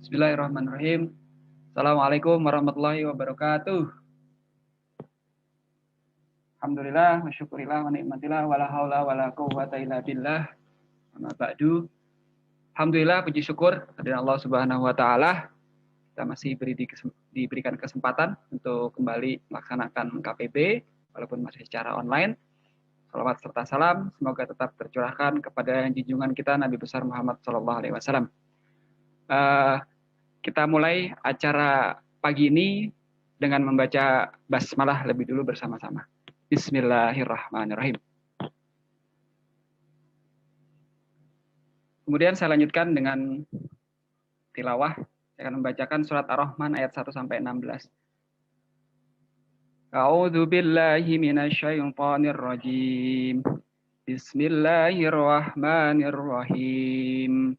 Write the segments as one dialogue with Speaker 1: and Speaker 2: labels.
Speaker 1: Bismillahirrahmanirrahim. Assalamualaikum warahmatullahi wabarakatuh. Alhamdulillah, wa syukurillah, wa ni'matillah, wa la haula wa la quwwata illa billah. Amma ba'du. Alhamdulillah, puji syukur kepada Allah Subhanahu wa taala. Kita masih diberikan kesempatan untuk kembali melaksanakan KPB walaupun masih secara online. Salawat serta salam semoga tetap tercurahkan kepada junjungan kita Nabi besar Muhammad SAW. Kita mulai acara pagi ini dengan membaca basmalah lebih dulu bersama-sama. Bismillahirrahmanirrahim. Kemudian saya lanjutkan dengan tilawah. Saya akan membacakan surat Ar-Rahman ayat 1 sampai 16. A'udzu billahi minasyaitonir rajim. Bismillahirrahmanirrahim.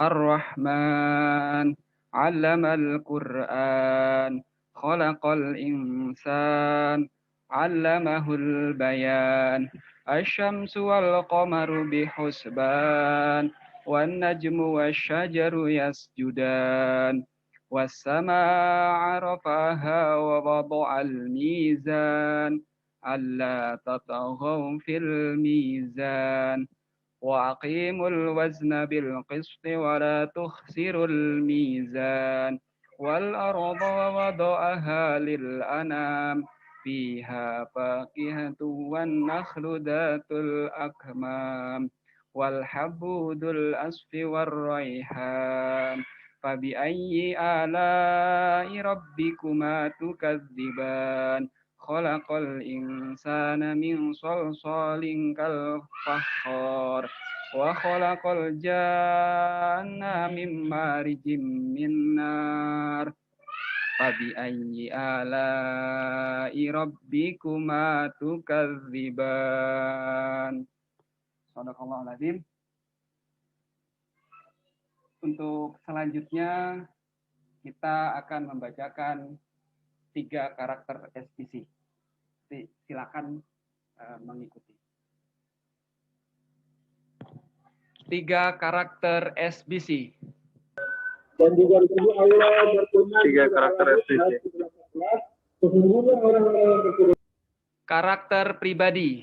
Speaker 1: Ar-Rahman 'allamal Qur'an, khalaqal insan, 'allamahul bayan. Asy-syamsu wal qamaru bihusban, wan najmu wasyajaru yasjudan. Was-samaa'a rafaha wa wada'al mizan, alla tataghaw fil mizan. وأقيموا الوزن بالقسط ولا تخسروا الميزان والأرض ووضعها للأنام فيها فاكهة والنخل ذات الأكمام والحب ذو الأصف والريحان فبأي آلاء ربكما تكذبان خلق الإنسان من صلصال كالفخار وخلق الجان من مارج من نار فبأي آلاء ربكما تكذبان. Shadaqallahul Azim. Untuk selanjutnya kita akan membacakan 3 karakter SBC. Silakan mengikuti. 3 karakter SBC.
Speaker 2: Dan juga disebut Allah berfirman
Speaker 3: 3 karakter SBC.
Speaker 2: Sesungguhnya orang-orang yang berfirman.
Speaker 1: Karakter pribadi.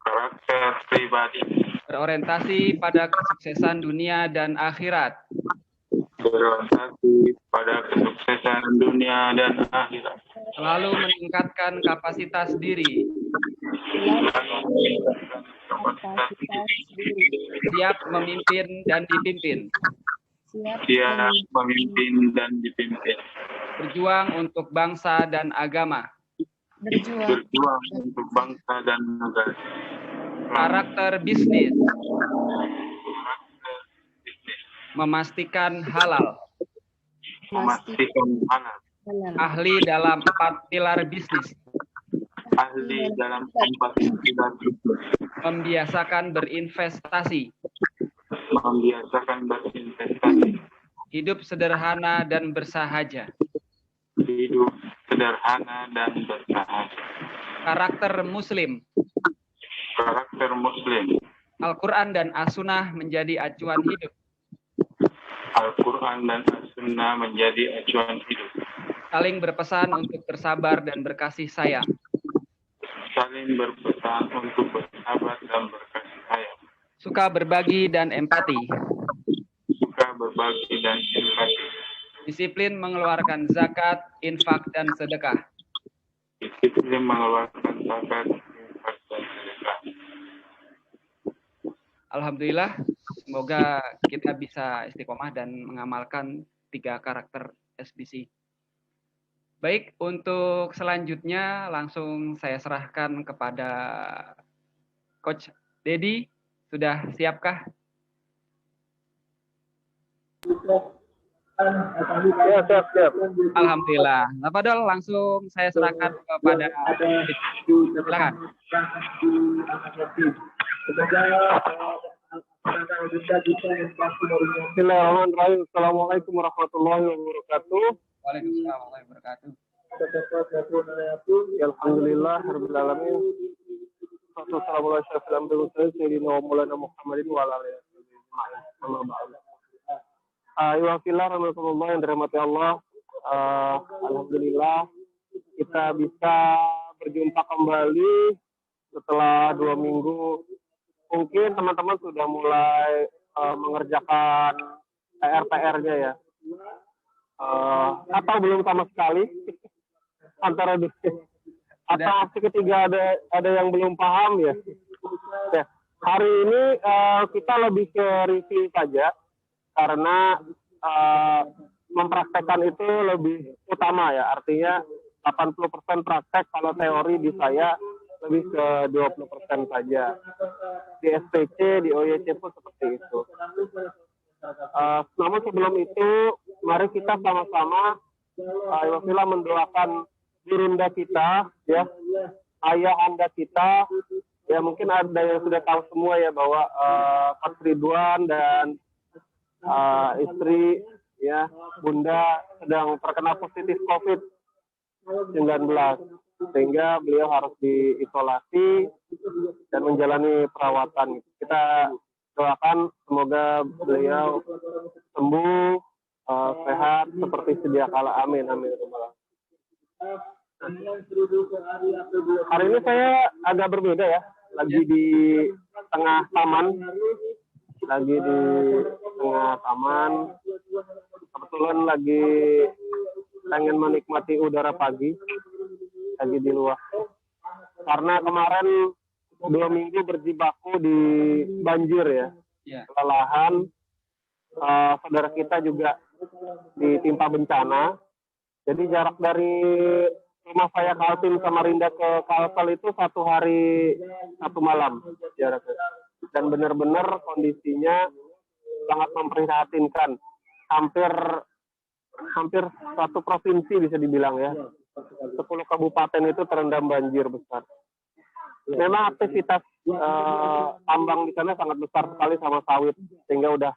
Speaker 3: Karakter pribadi.
Speaker 1: Berorientasi pada kesuksesan dunia dan akhirat.
Speaker 3: Berorientasi pada kesuksesan dunia dan akhirat.
Speaker 1: Selalu meningkatkan kapasitas diri. Siap memimpin dan dipimpin.
Speaker 3: Siap memimpin dan dipimpin.
Speaker 1: Berjuang untuk bangsa dan agama.
Speaker 3: Berjuang untuk bangsa dan negara.
Speaker 1: Karakter bisnis. Memastikan halal.
Speaker 3: Memastikan halal.
Speaker 1: Ahli dalam 4 pilar bisnis.
Speaker 3: Ahli dalam 4 pilar bisnis.
Speaker 1: Membiasakan berinvestasi.
Speaker 3: Membiasakan berinvestasi.
Speaker 1: Hidup sederhana dan bersahaja.
Speaker 3: Hidup sederhana dan bersahaja.
Speaker 1: Karakter muslim.
Speaker 3: Karakter muslim.
Speaker 1: Al-Quran dan As-Sunnah menjadi acuan hidup.
Speaker 3: Al-Quran dan As-Sunnah menjadi acuan hidup.
Speaker 1: Saling berpesan untuk bersabar dan berkasih sayang.
Speaker 3: Saling berpesan untuk bersabar dan berkasih sayang.
Speaker 1: Suka berbagi dan empati.
Speaker 3: Suka berbagi dan empati.
Speaker 1: Disiplin mengeluarkan zakat, infak, dan sedekah.
Speaker 3: Disiplin mengeluarkan zakat, infak, dan sedekah.
Speaker 1: Alhamdulillah, semoga kita bisa istiqomah dan mengamalkan 3 karakter SBC. Baik, untuk selanjutnya langsung saya serahkan kepada Coach Dedi. Sudah siapkah?
Speaker 2: Ya, siap.
Speaker 1: Alhamdulillah. Nah, Fadol, langsung saya serahkan kepada silakan.
Speaker 2: Bismillahirrahmanirrahim. Assalamualaikum warahmatullahi wabarakatuh.
Speaker 1: Waalaikumsalam warahmatullahi wabarakatuh.
Speaker 2: Alhamdulillah rabbil alamin. Wassalamualaikum warahmatullahi wabarakatuh. Iwafillah rahmatullah yang dirahmati Allah. Alhamdulillah kita bisa berjumpa kembali setelah 2 minggu. Mungkin teman-teman sudah mulai mengerjakan PR-nya ya. Atau belum sama sekali. Antara atau opsi ketiga ada yang belum paham ya. Ya, hari ini kita lebih ke review saja karena mempraktekkan itu lebih utama ya. Artinya 80% praktek, kalau teori di saya lebih ke 20% saja. Di SPC, di OYC pun seperti itu. Namun sebelum itu, mari kita sama-sama mendoakan Dirunda kita, ya, ayah anda kita, ya mungkin ada yang sudah tahu semua ya bahwa Pak Ridwan dan istri, ya, bunda sedang terkena positif COVID-19, sehingga beliau harus diisolasi dan menjalani perawatan. Kita doakan semoga beliau sembuh, sehat seperti sedia kala. Amin, amin. Hari ini saya agak berbeda ya, lagi di tengah taman, kebetulan lagi pengen menikmati udara pagi, lagi di luar. Karena kemarin 2 minggu berjibaku di banjir ya, kelelahan. Saudara kita juga ditimpa bencana. Jadi jarak dari rumah saya Kaltim Samarinda ke Kalsel itu 1 hari 1 malam jaraknya. Dan benar-benar kondisinya sangat memprihatinkan. Hampir 1 provinsi bisa dibilang ya. 10 kabupaten itu terendam banjir besar. Memang aktivitas tambang di sana sangat besar sekali sama sawit, sehingga udah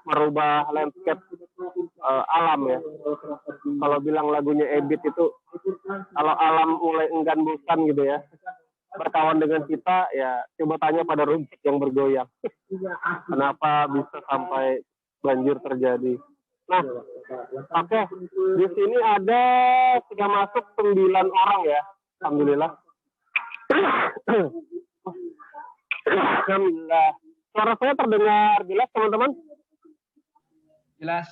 Speaker 2: merubah landscape alam ya. Kalau bilang lagunya Ebit itu, kalau alam mulai enggan bosan gitu ya, berkawan dengan kita, ya coba tanya pada rumput yang bergoyang. Kenapa bisa sampai banjir terjadi? Nah, oke. Di sini ada sudah masuk 9 orang ya, alhamdulillah. Alhamdulillah. Suara saya terdengar jelas, teman-teman?
Speaker 1: Jelas.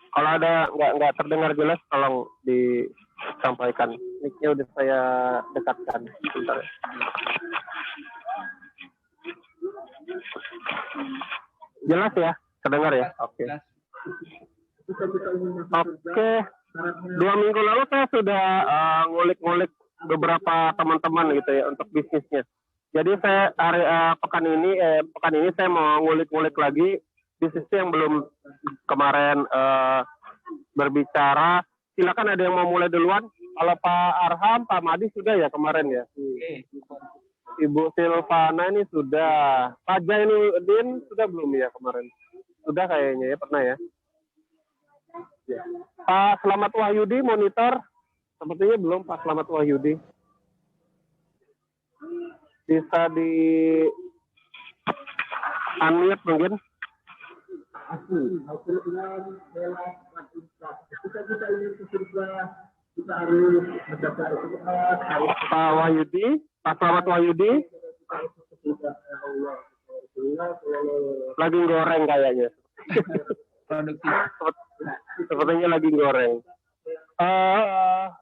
Speaker 2: Kalau ada nggak terdengar jelas, tolong disampaikan. Mic-nya udah saya dekatkan. Bentar ya. Jelas ya? Terdengar ya? Oke. Oke. 2 minggu lalu saya sudah ngulik-ngulik beberapa teman-teman gitu ya untuk bisnisnya. Jadi saya pekan ini saya mau ngulik-ngulik lagi bisnisnya yang belum kemarin berbicara. Silakan, ada yang mau mulai duluan. Kalau Pak Arham, Pak Madi sudah ya kemarin ya. Ibu Silvana ini sudah. Pak Jainuddin sudah belum ya kemarin? Sudah kayaknya ya, pernah ya. Pak Slamet Wahyudi monitor. Sepertinya belum, Pak Slamet Wahyudi. Bisa di unmute mungkin. Pak Wahyudi, Pak Slamet Wahyudi. Lagi goreng kayaknya.
Speaker 1: Produktif.
Speaker 2: Sepertinya lagi goreng.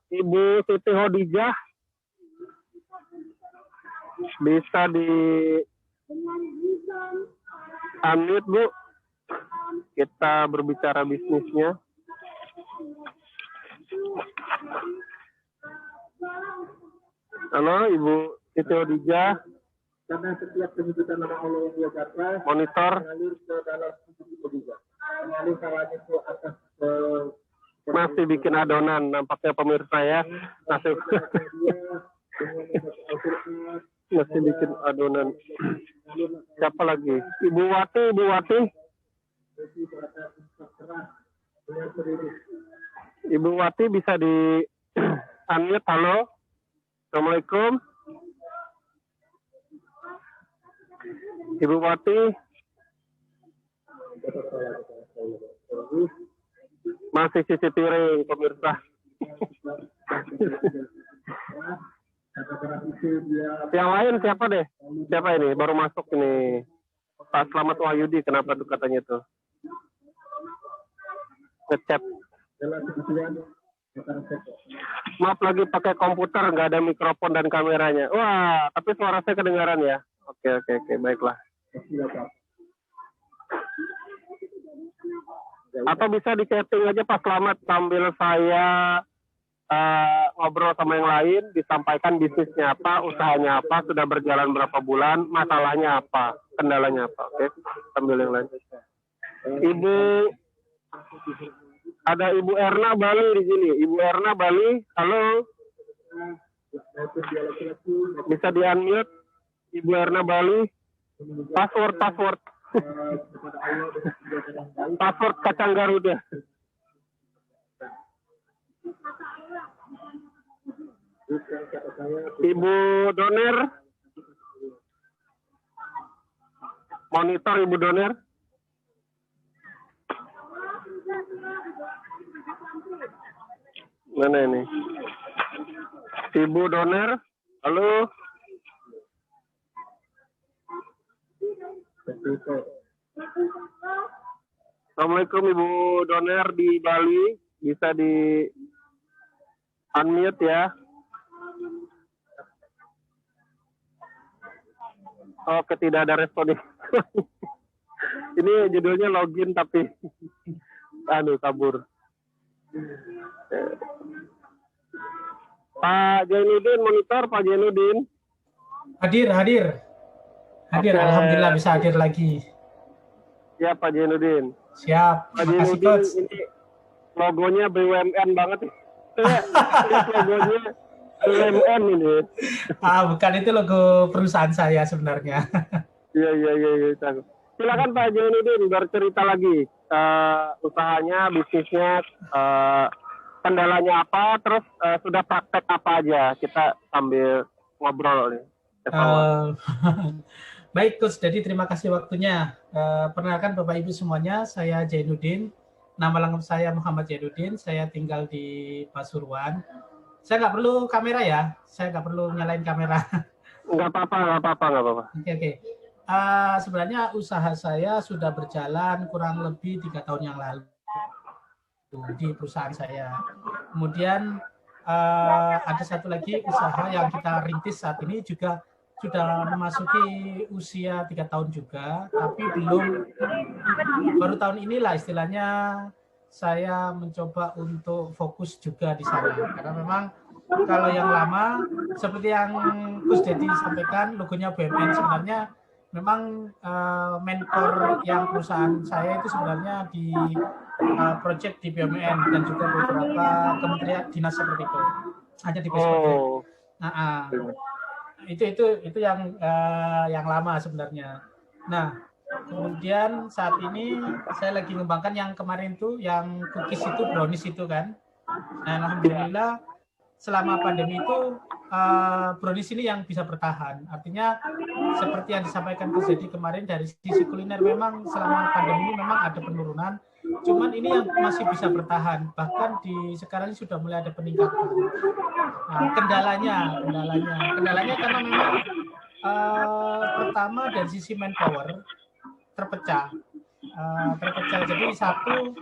Speaker 2: Ibu Siti Hodijah bisa di unmute, Bu. Kita berbicara bisnisnya. Halo, Ibu Siti Hodijah.
Speaker 4: Karena setiap penyebutan nama Allah yang dia kata
Speaker 2: Monitor.
Speaker 4: mengalir ke dalam tubuh juga. Mengalir salahnya itu atas
Speaker 2: Masih bikin adonan, nampaknya pemirsa ya. Masih bikin adonan. Siapa lagi? Ibu Wati. Ibu Wati bisa di unmute. Halo. Assalamualaikum. Ibu Wati. Masih cuci piring, pemirsa. Yang lain siapa deh? Siapa ini? Baru masuk ini. Pak Slamet Wahyudi, kenapa tuh katanya tuh? Ngechat. Maaf lagi pakai komputer, nggak ada mikrofon dan kameranya. Wah, tapi suara saya kedengaran ya. Oke, baiklah. Atau bisa di chatting aja Pak Slamet sambil saya ngobrol sama yang lain, disampaikan bisnisnya apa, usahanya apa, sudah berjalan berapa bulan, masalahnya apa, kendalanya apa. Oke, sambil yang lain. Ada Ibu Erna Bali di sini. Ibu Erna Bali, halo. Bisa di-unmute? Ibu Erna Bali. Password. Password kacang Garuda. Ibu Doner. Monitor Ibu Doner. Mana ini? Ibu Doner. Halo. Assalamualaikum Ibu Doner di Bali. Bisa di unmute ya. Oke, tidak ada respon. Ini judulnya login tapi kabur. Pak Jainuddin monitor, Pak Jainuddin.
Speaker 5: Hadir.
Speaker 2: Oke.
Speaker 5: Alhamdulillah bisa hadir lagi.
Speaker 2: Ya Pak Jainuddin.
Speaker 5: Siap.
Speaker 2: Pak
Speaker 5: Makasih
Speaker 2: Jainuddin,
Speaker 5: Coach.
Speaker 2: ini logonya BUMN banget. Logonya BUMN ini.
Speaker 5: Bukan, itu logo perusahaan saya sebenarnya.
Speaker 2: Iya. Silakan Pak Jainuddin bercerita lagi usahanya, bisnisnya, kendalanya apa, terus sudah praktek apa aja. Kita sambil ngobrol nih.
Speaker 5: Baik Coach, jadi terima kasih waktunya. Perkenalkan Bapak Ibu semuanya, saya Jainuddin. Nama lengkap saya Muhammad Jainuddin. Saya tinggal di Pasuruan. Saya nggak perlu kamera ya, saya nggak perlu nyalain kamera.
Speaker 2: Nggak apa-apa.
Speaker 5: Oke. Sebenarnya usaha saya sudah berjalan kurang lebih 3 tahun yang lalu di perusahaan saya. Kemudian ada satu lagi usaha yang kita rintis saat ini juga sudah memasuki usia 3 tahun juga, tapi baru tahun inilah istilahnya saya mencoba untuk fokus juga di sana. Karena memang kalau yang lama seperti yang Gus Dedi sampaikan, logonya BUMN sebenarnya memang mentor yang perusahaan saya itu sebenarnya di project di BUMN dan juga beberapa kementerian dinas seperti itu. Hanya di itu yang lama sebenarnya. Nah, kemudian saat ini saya lagi mengembangkan yang kemarin tuh yang cookies itu, brownies itu kan. Nah, alhamdulillah selama pandemi itu brownies ini yang bisa bertahan. Artinya seperti yang disampaikan Gus Dedi kemarin, dari sisi kuliner memang selama pandemi ini memang ada penurunan. Cuman ini yang masih bisa bertahan. Bahkan sekarang ini sudah mulai ada peningkatan. Nah, kendalanya karena memang pertama dari sisi manpower terpecah. Jadi satu,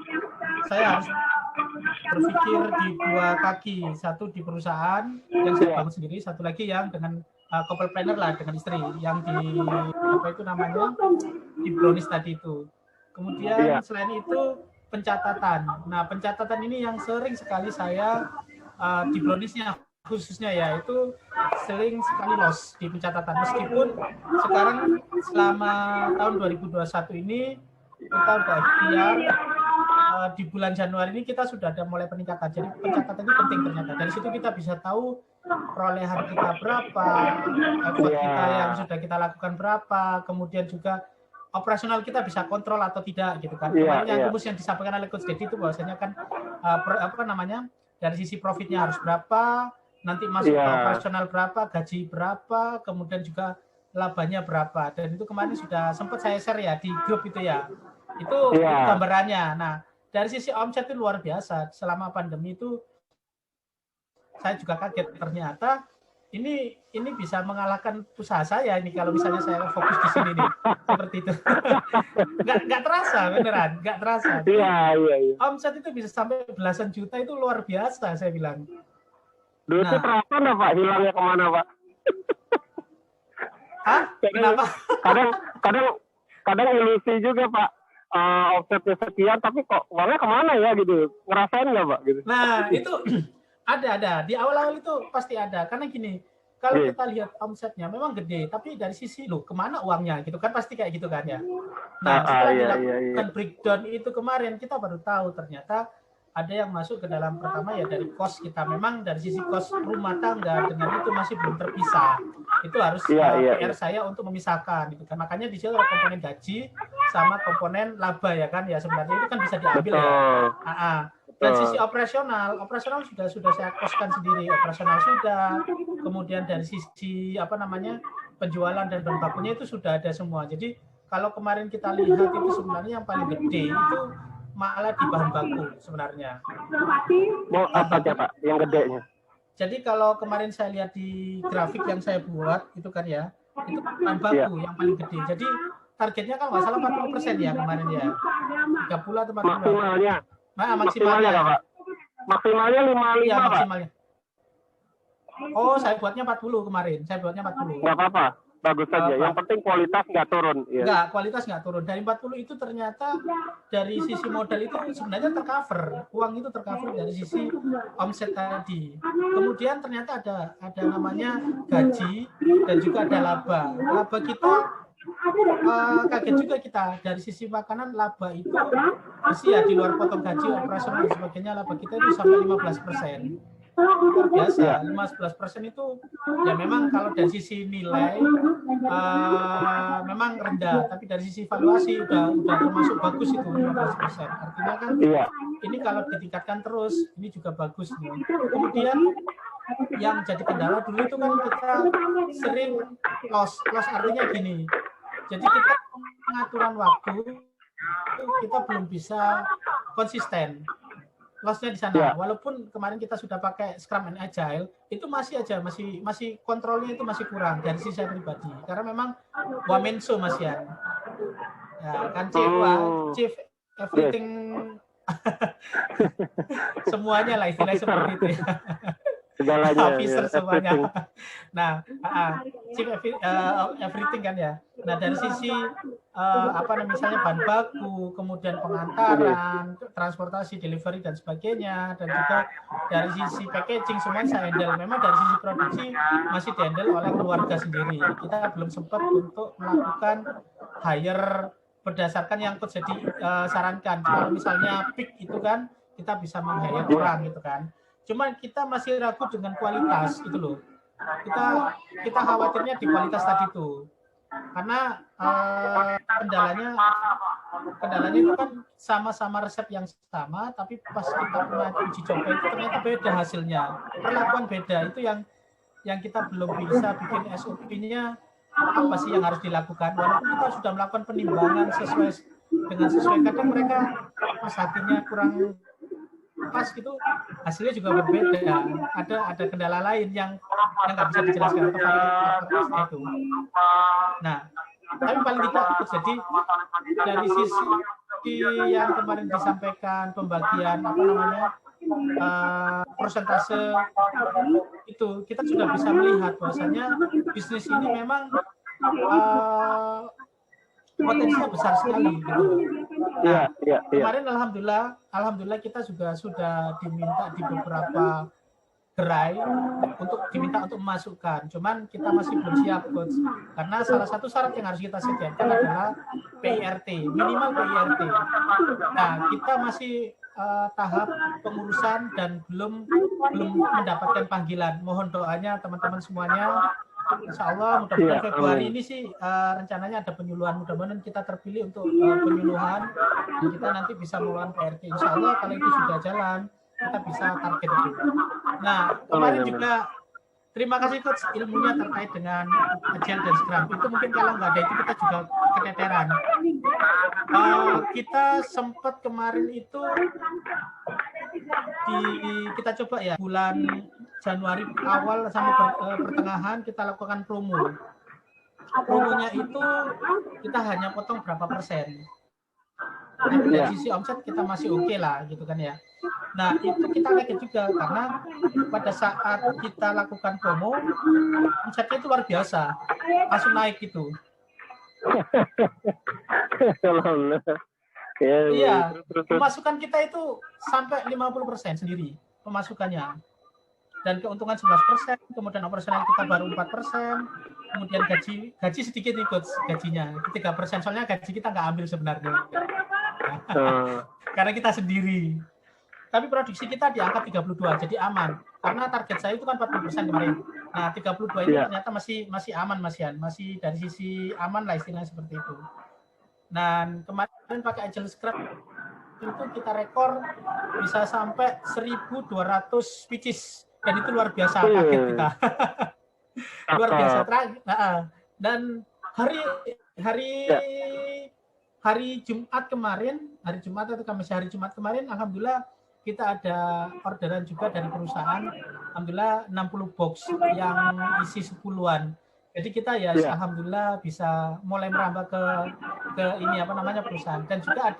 Speaker 5: saya harus berpikir di 2 kaki, satu di perusahaan yang saya bangun sendiri, satu lagi yang dengan couple planner lah dengan istri yang di brownies tadi itu. Kemudian selain itu pencatatan. Nah, pencatatan ini yang sering sekali saya di browniesnya khususnya ya, itu sering sekali loss di pencatatan. Meskipun sekarang selama tahun 2021 ini kita udah ikhtiar, di bulan Januari ini kita sudah ada mulai peningkatan. Jadi pencatatan itu penting ternyata. Dari situ kita bisa tahu perolehan kita berapa, effort kita yang sudah kita lakukan berapa, kemudian juga operasional kita bisa kontrol atau tidak gitu kan. Kemarin yang rumus yang disampaikan oleh Coach Dedi itu bahwasanya kan dari sisi profitnya harus berapa, nanti masuk ke operasional berapa, gaji berapa, kemudian juga labanya berapa. Dan itu kemarin sudah sempat saya share ya di grup itu ya. Itu gambarannya. Nah, dari sisi omset itu luar biasa. Selama pandemi itu saya juga kaget, ternyata ini bisa mengalahkan usaha saya ini kalau misalnya saya fokus di sini nih, seperti itu. nggak terasa, beneran, nggak terasa.
Speaker 2: Iya.
Speaker 5: Omset itu bisa sampai belasan juta, itu luar biasa, saya bilang.
Speaker 2: Duitnya terasa nggak Pak? Hilangnya kemana Pak?
Speaker 5: Hah? Kenapa?
Speaker 2: Kadang ilusi juga Pak. Offsetnya sekian, tapi kok uangnya kemana ya gitu? Ngerasain nggak Pak? Gitu.
Speaker 5: Nah itu ada di awal-awal itu pasti ada, karena gini, kalau kita lihat omsetnya memang gede, tapi dari sisi loh kemana uangnya gitu kan, pasti kayak gitu kan ya. Nah setelah dilakukan breakdown itu kemarin, kita baru tahu ternyata ada yang masuk ke dalam, pertama ya dari kos kita, memang dari sisi kos rumah tangga dengan itu masih belum terpisah, itu harus PR saya untuk memisahkan gitu kan. Makanya di situ ada komponen gaji sama komponen laba ya kan, ya sebenarnya itu kan bisa diambil ya. Dan sisi operasional sudah saya koskan sendiri, operasional sudah, kemudian dari sisi penjualan dan bahan bakunya itu sudah ada semua. Jadi kalau kemarin kita lihat itu sebenarnya yang paling gede itu malah di bahan baku sebenarnya.
Speaker 2: Mau apa aja Pak yang gedenya?
Speaker 5: Jadi kalau kemarin saya lihat di grafik yang saya buat itu kan ya, itu bahan baku yang paling gede. Jadi targetnya kan nggak salah 40% ya kemarin ya. 30 atau 40.
Speaker 2: Maksimalnya.
Speaker 5: Maksimalnya
Speaker 2: Pak. Maksimalnya 55
Speaker 5: ya,
Speaker 2: Pak.
Speaker 5: Maksimalnya. Oh, saya buatnya 40 kemarin. Saya buatnya 40.
Speaker 2: Nggak apa-apa. Bagus saja. Yang penting kualitas nggak turun.
Speaker 5: Nggak, kualitas nggak turun. Dari 40 itu ternyata dari sisi modal itu sebenarnya tercover. Uang itu tercover dari sisi omset tadi. Kemudian ternyata ada namanya gaji dan juga ada laba. Laba kita kaget juga kita, dari sisi makanan laba itu ya di luar potong gaji, operasional dan sebagainya, laba kita itu sampai 15%. Luar biasa, 15% itu ya memang kalau dari sisi nilai memang rendah, tapi dari sisi valuasi udah termasuk bagus itu 15%. Artinya kan ini kalau ditingkatkan terus ini juga bagus nih. Kemudian yang jadi kendala dulu itu kan kita sering loss artinya gini. Jadi kita pengaturan waktu kita belum bisa konsisten. Loss-nya di sana. Walaupun kemarin kita sudah pakai Scrum and Agile, itu masih kontrolnya itu masih kurang dari sisi saya pribadi. Karena memang wamenso Mas Yan. Ya, kan chief everything semuanya lah istilahnya seperti itu ya.
Speaker 2: Segalanya
Speaker 5: officer semuanya. Nah, chief everything kan ya. Nah, dari sisi misalnya bahan baku, kemudian pengantaran, transportasi, delivery dan sebagainya, dan juga dari sisi packaging semuanya saya handle. Memang dari sisi produksi masih dihandle oleh keluarga sendiri. Kita belum sempat untuk melakukan hire berdasarkan yang coach jadi sarankan. Kalau misalnya peak itu kan kita bisa meng-hire orang gitu kan. Cuman kita masih ragu dengan kualitas itu loh. Kita khawatirnya di kualitas tadi tuh. Karena kendalanya itu kan sama-sama resep yang sama, tapi pas kita pernah uji coba itu ternyata beda hasilnya. Perlakuan beda itu yang kita belum bisa bikin SOP-nya apa sih yang harus dilakukan. Walaupun kita sudah melakukan penimbangan sesuai kadang mereka pas hatinya kurang pas gitu, hasilnya juga berbeda. Ada kendala lain yang nggak bisa dijelaskan itu. Nah, tapi paling tidak jadi dari sisi yang kemarin disampaikan pembagian persentase itu kita sudah bisa melihat bahwasanya bisnis ini memang potensinya besar sekali gitu. Nah, kemarin alhamdulillah kita juga sudah diminta di beberapa gerai diminta untuk memasukkan. Cuman kita masih belum siap, Coach. Karena salah satu syarat yang harus kita sediakan adalah PIRT, minimal PIRT. Nah, kita masih tahap pengurusan dan belum mendapatkan panggilan. Mohon doanya teman-teman semuanya. Insya Allah mudah-mudahan Februari ini sih rencananya ada penyuluhan, mudah-mudahan kita terpilih untuk penyuluhan dan kita nanti bisa mengeluarkan PRT. Insya Allah kalau itu sudah jalan kita bisa target itu. Nah kemarin juga terima kasih Coach ilmunya terkait dengan Agile dan Scrum. Itu mungkin kalau nggak ada itu kita juga keteteran. Kita sempat kemarin itu kita coba ya bulan Januari awal sampai pertengahan kita lakukan promo. Promonya itu kita hanya potong berapa persen. Tapi dari sisi omset kita masih oke lah gitu kan ya. Nah itu kita kaget juga karena pada saat kita lakukan promo omsetnya itu luar biasa, langsung naik gitu. Iya, pemasukan kita itu sampai 50% sendiri pemasukannya. Dan keuntungan 11%, kemudian operasional kita baru 4%, kemudian gaji sedikit ikut gajinya, 3%, soalnya gaji kita nggak ambil sebenarnya. Karena kita sendiri. Tapi produksi kita di angka 32, jadi aman. Karena target saya itu kan 40% kemarin. Nah, 32 ini ternyata masih aman, masih dari sisi aman lah istilahnya seperti itu. Dan kemarin pakai Agile Scrum itu kita rekor bisa sampai 1.200 pitches. Dan itu luar biasa, kaget kita. Luar biasa. Dan hari Jumat kemarin, hari Jumat kemarin, alhamdulillah kita ada orderan juga dari perusahaan, alhamdulillah 60 box yang isi 10-an. Jadi kita ya alhamdulillah bisa mulai merambah ke ini perusahaan. Dan juga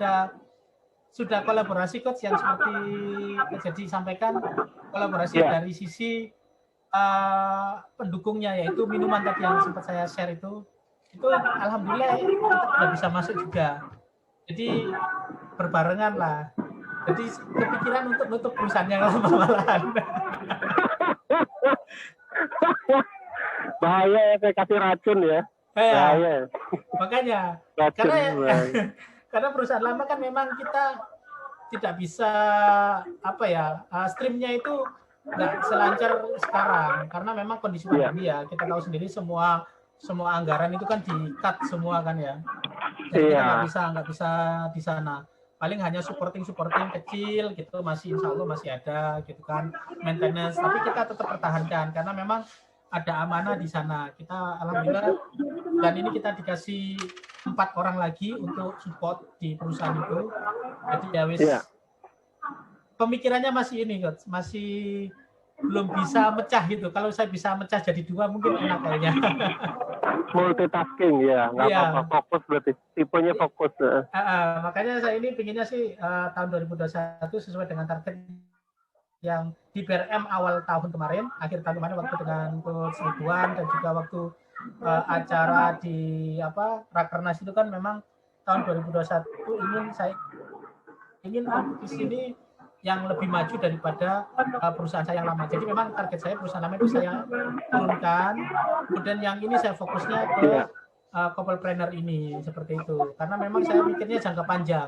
Speaker 5: sudah kolaborasi coach yang seperti jadi sampaikan, kolaborasi dari sisi pendukungnya, yaitu minuman tadi yang sempat saya share itu alhamdulillah kita sudah bisa masuk juga. Jadi berbarengan lah. Jadi kepikiran untuk nutup perusahaan yang lama malahan.
Speaker 2: Bahaya ya, kayak kasih racun ya. Bahaya.
Speaker 5: Makanya karena perusahaan lama kan memang kita tidak bisa streamnya itu nggak selancar sekarang karena memang kondisi pandemi ya, kita tahu sendiri semua anggaran itu kan di-cut semua kan ya. Jadi kita nggak bisa di sana. Paling hanya supporting kecil gitu, insya Allah masih ada gitu kan, maintenance, tapi kita tetap pertahankan karena memang ada amanah di sana. Kita alhamdulillah, dan ini kita dikasih 4 orang lagi untuk support di perusahaan itu. Jadi ya pemikirannya masih ini coach, masih belum bisa mecah gitu. Kalau saya bisa mecah jadi 2 mungkin enak kayaknya.
Speaker 2: Multitasking ya, nggak apa-apa, fokus berarti, tipenya fokus.
Speaker 5: Makanya saya ini pinginnya sih tahun 2021 sesuai dengan target yang di BRM awal tahun kemarin, akhir tahun kemarin waktu dengan Coach Ridwan, dan juga waktu acara di Rakernas itu kan memang tahun 2021 saya ingin di sini yang lebih maju daripada perusahaan saya yang lama. Jadi memang target saya perusahaan lama itu saya turunkan, kemudian yang ini saya fokusnya ke couple-planner ini, seperti itu. Karena memang saya mikirnya jangka panjang.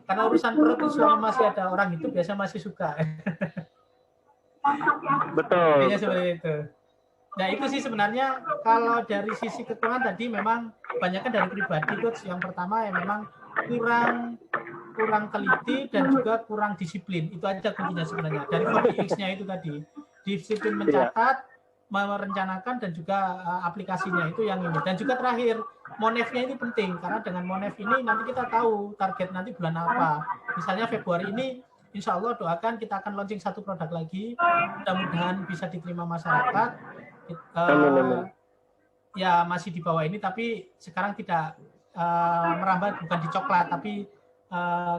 Speaker 5: Karena urusan perut itu selama masih ada orang itu biasanya masih suka.
Speaker 2: Betul.
Speaker 5: Seperti itu. Nah itu sih sebenarnya kalau dari sisi kekurangan tadi memang banyaknya dari pribadi coach. Yang pertama ya memang kurang teliti dan juga kurang disiplin. Itu aja kuncinya sebenarnya. Dari 4X-nya itu tadi. Disiplin mencatat, merencanakan, dan juga aplikasinya itu yang ini. Dan juga terakhir, Monef-nya ini penting. Karena dengan Monef ini nanti kita tahu target nanti bulan apa. Misalnya Februari ini, insya Allah doakan kita akan launching 1 produk lagi. Mudah-mudahan bisa diterima masyarakat. Ya masih di bawah ini, tapi sekarang tidak merambah bukan di coklat, tapi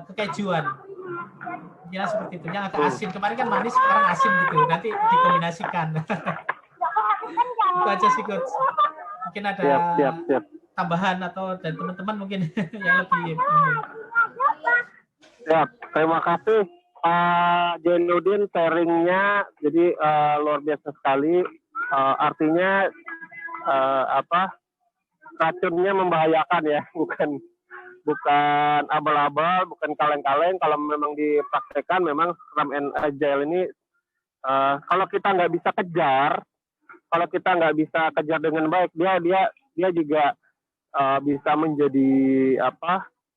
Speaker 5: kekejuan. Ya seperti itu, yang agak asin. Kemarin kan manis, sekarang asin gitu. Nanti dikombinasikan. Itu aja sih coach. Mungkin ada
Speaker 2: siap.
Speaker 5: tambahan atau dari teman-teman mungkin yang lebih ini.
Speaker 2: Siap. Terima kasih Pak Jainuddin sharingnya. Jadi luar biasa sekali. Artinya racunnya membahayakan ya, bukan abal-abal, bukan kaleng-kaleng. Kalau memang dipraktekkan, memang Scrum and Agile ini kalau kita nggak bisa kejar, dengan baik, dia juga bisa menjadi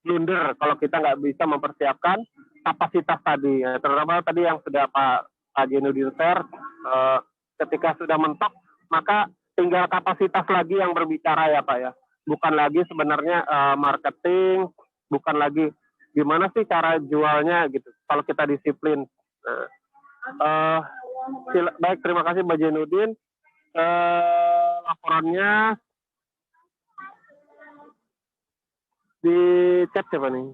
Speaker 2: blunder kalau kita nggak bisa mempersiapkan kapasitas tadi. Terutama tadi yang sudah Pak Jainuddin share, ketika sudah mentok, maka tinggal kapasitas lagi yang berbicara ya Pak ya. Bukan lagi sebenarnya marketing, bukan lagi gimana sih cara jualnya gitu. Kalau kita disiplin. Baik, terima kasih Mbak Jainuddin. Laporannya di chat siapa nih?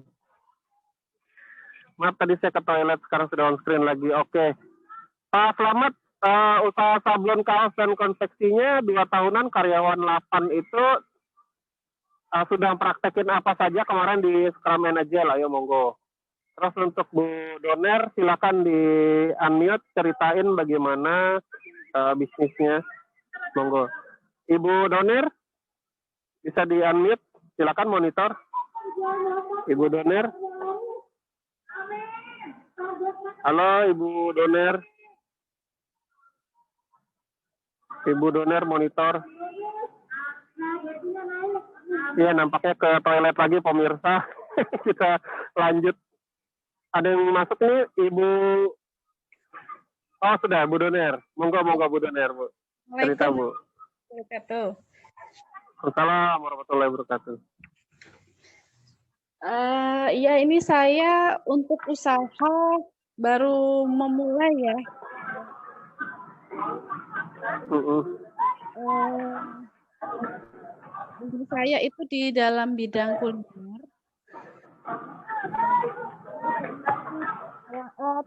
Speaker 2: Maaf tadi saya ke toilet, sekarang sudah on screen lagi. Oke. Pak Slamet, usaha sablon kaos dan konveksinya 2 tahunan, karyawan 8 itu sudah praktekin apa saja kemarin di Scrum Manager lah, ya monggo. Terus untuk Bu Doner, silakan di unmute, ceritain bagaimana bisnisnya, monggo. Ibu Doner, bisa di unmute, silakan monitor. Ibu Doner. Halo Ibu Doner. Ibu Doner monitor. Iya, nampaknya ke toilet lagi pemirsa. Kita lanjut. Ada yang masuk nih, Ibu. Oh, sudah, Bu Doner. Monggo Bu Doner, Bu. Cerita, Bu. Assalamualaikum warahmatullahi wabarakatuh.
Speaker 6: Ya, ini saya untuk usaha baru memulai ya. Saya itu di dalam bidang kuliner.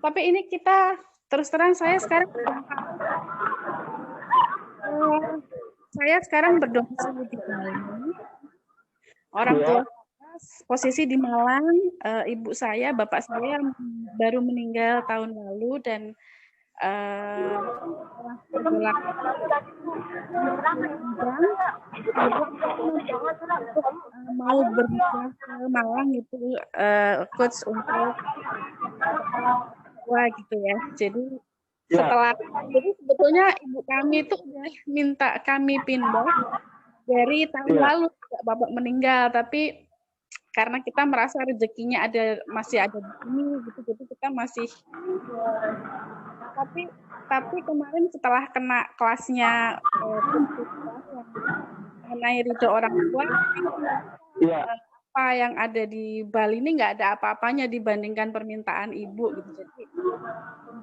Speaker 6: Tapi ini kita terus terang saya sekarang berdomisili di Bali. Orang tua posisi di Malang, ibu saya, bapak saya baru meninggal tahun lalu dan mau berhijrah ke Malang gitu, coach untuk gitu ya. Jadi jadi sebetulnya ibu kami itu udah minta kami pindah dari tahun lalu, bapak meninggal, tapi karena kita merasa rezekinya masih ada di sini gitu, jadi kita masih tapi kemarin setelah kena kelasnya mengenai ridho orang tua, apa yang ada di Bali ini nggak ada apa-apanya dibandingkan permintaan ibu gitu.